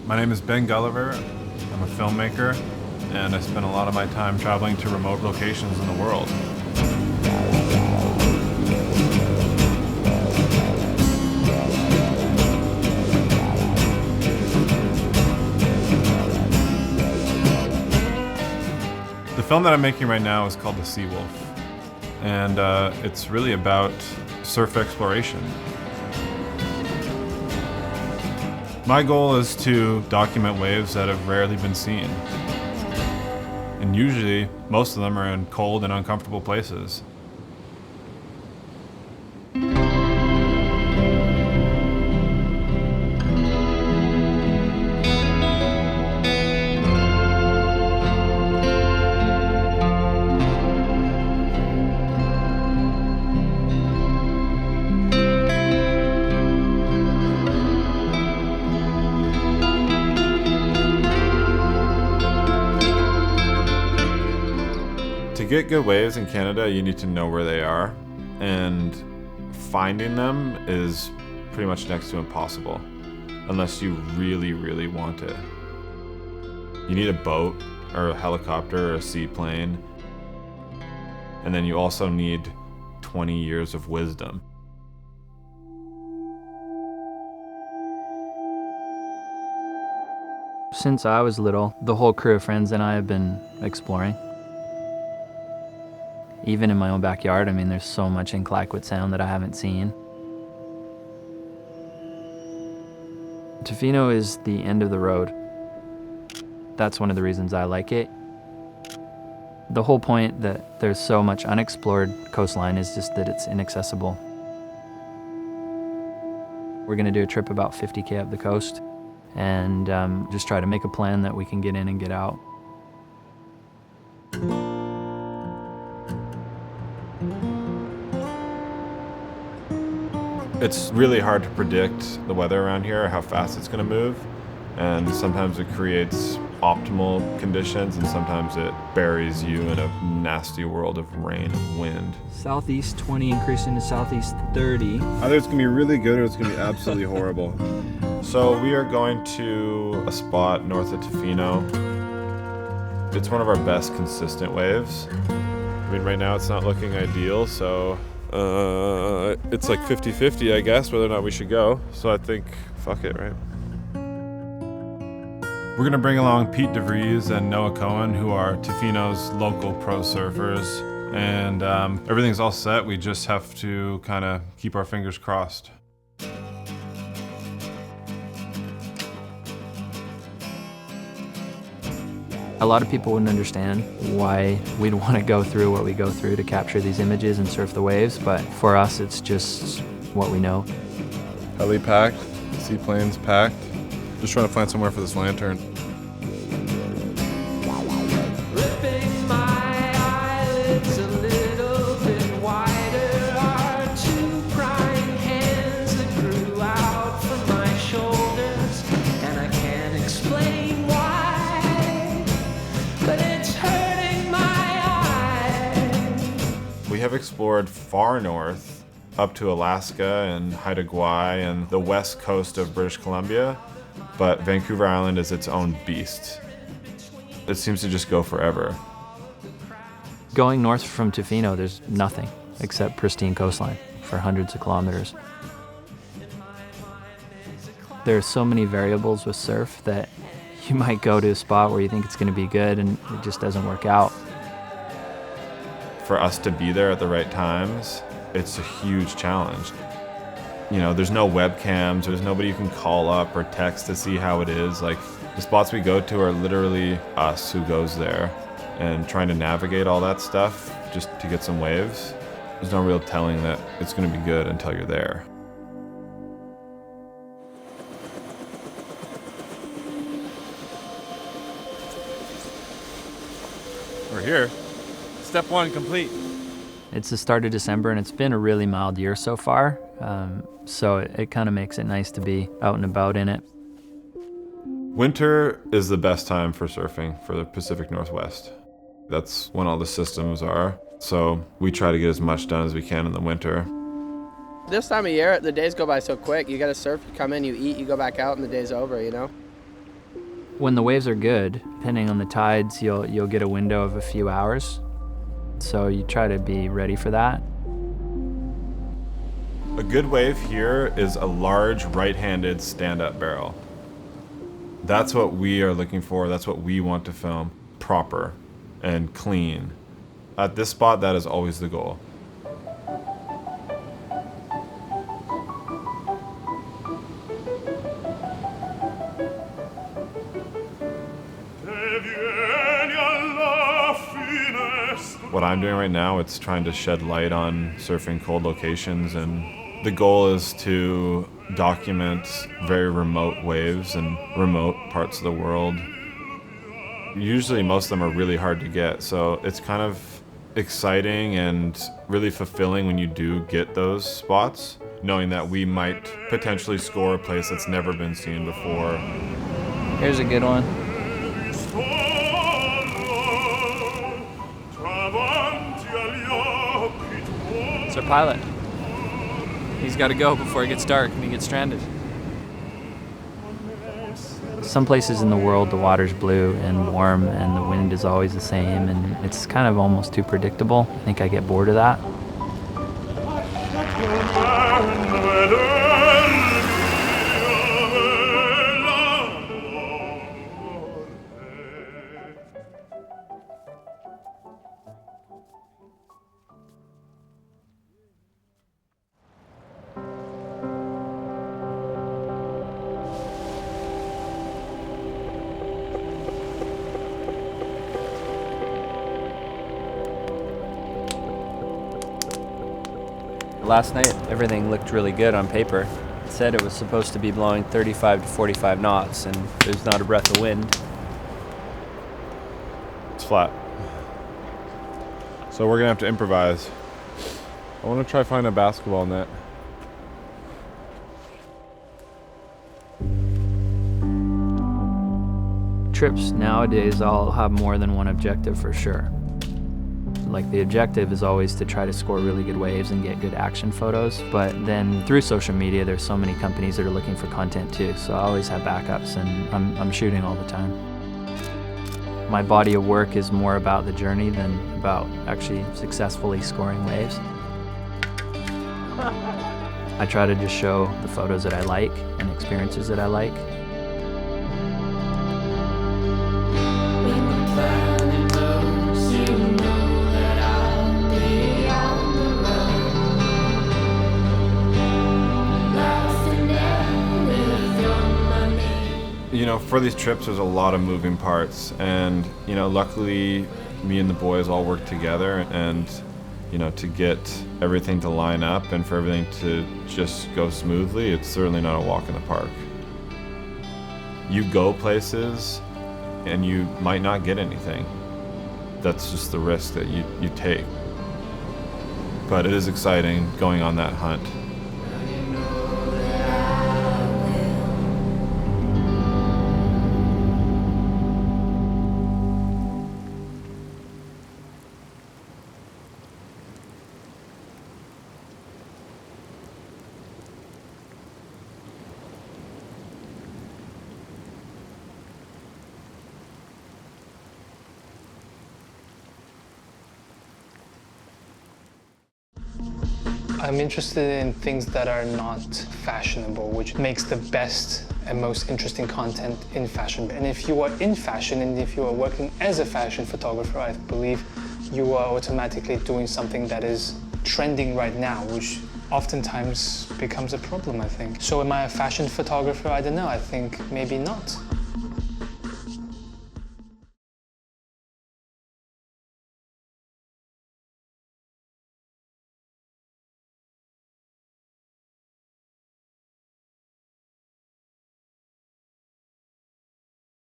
My name is Ben Gulliver. I'm a filmmaker, and I spend a lot of my time traveling to remote locations in the world. The film that I'm making right now is called The Sea Wolf, and it's really about surf exploration. My goal is to document waves that have rarely been seen. And usually, most of them are in cold and uncomfortable places. To get good waves in Canada, you need to know where they are, and finding them is pretty much next to impossible, unless you really, really want it. You need a boat, or a helicopter, or a seaplane, and then you also need 20 years of wisdom. Since I was little, the whole crew of friends and I have been exploring. Even in my own backyard, I mean, there's so much in Clayoquot Sound that I haven't seen. Tofino is the end of the road. That's one of the reasons I like it. The whole point that there's so much unexplored coastline is just that it's inaccessible. We're gonna do a trip about 50K up the coast and just try to make a plan that we can get in and get out. It's really hard to predict the weather around here, how fast it's going to move, and sometimes it creates optimal conditions and sometimes it buries you in a nasty world of rain and wind. Southeast 20 increasing to southeast 30. Either it's going to be really good or it's going to be absolutely horrible. So we are going to a spot north of Tofino. It's one of our best consistent waves. I mean, right now it's not looking ideal, so it's like 50-50, I guess, whether or not we should go. So I think, fuck it, right? We're gonna bring along Pete Devries and Noah Cohen, who are Tofino's local pro surfers. And everything's all set. We just have to kind of keep our fingers crossed. A lot of people wouldn't understand why we'd want to go through what we go through to capture these images and surf the waves, but for us, it's just what we know. Heli packed, seaplanes packed. Just trying to find somewhere for this lantern. Ripping my eyelids a little bit wider are two prying hands that grew out from my shoulders, and I can't explain why, but it's hurting my eyes. We have explored far north, up to Alaska and Haida Gwaii and the west coast of British Columbia, but Vancouver Island is its own beast. It seems to just go forever. Going north from Tofino, there's nothing except pristine coastline for hundreds of kilometers. There are so many variables with surf that you might go to a spot where you think it's going to be good and it just doesn't work out. For us to be there at the right times, it's a huge challenge. You know, there's no webcams, there's nobody you can call up or text to see how it is. Like, the spots we go to are literally us who goes there, and trying to navigate all that stuff just to get some waves. There's no real telling that it's going to be good until you're there. We're here. Step one complete. It's the start of December and it's been a really mild year so far, so it kind of makes it nice to be out and about in it. Winter is the best time for surfing for the Pacific Northwest. That's when all the systems are, so we try to get as much done as we can in the winter. This time of year, the days go by so quick. You gotta surf, you come in, you eat, you go back out, and the day's over, you know? When the waves are good, depending on the tides, you'll get a window of a few hours. So you try to be ready for that. A good wave here is a large right-handed stand-up barrel. That's what we are looking for. That's what we want to film. Proper and clean. At this spot, that is always the goal. What I'm doing right now, it's trying to shed light on surfing cold locations, and the goal is to document very remote waves and remote parts of the world. Usually most of them are really hard to get, so it's kind of exciting and really fulfilling when you do get those spots, knowing that we might potentially score a place that's never been seen before. Here's a good one. It's our pilot. He's got to go before it gets dark and he gets stranded. Some places in the world the water's blue and warm and the wind is always the same, and it's kind of almost too predictable. I think I get bored of that. Last night, everything looked really good on paper. It said it was supposed to be blowing 35 to 45 knots, and there's not a breath of wind. It's flat. So we're gonna have to improvise. I wanna try find a basketball net. Trips nowadays all have more than one objective for sure. Like, the objective is always to try to score really good waves and get good action photos, but then through social media there's so many companies that are looking for content too, so I always have backups, and I'm shooting all the time. My body of work is more about the journey than about actually successfully scoring waves. I try to just show the photos that I like and experiences that I like. You know, for these trips, there's a lot of moving parts, and, you know, luckily me and the boys all work together, and, you know, to get everything to line up and for everything to just go smoothly, it's certainly not a walk in the park. You go places and you might not get anything. That's just the risk that you take. But it is exciting going on that hunt. I'm interested in things that are not fashionable, which makes the best and most interesting content in fashion. And if you are in fashion and if you are working as a fashion photographer, I believe you are automatically doing something that is trending right now, which oftentimes becomes a problem, I think. So am I a fashion photographer? I don't know, I think maybe not.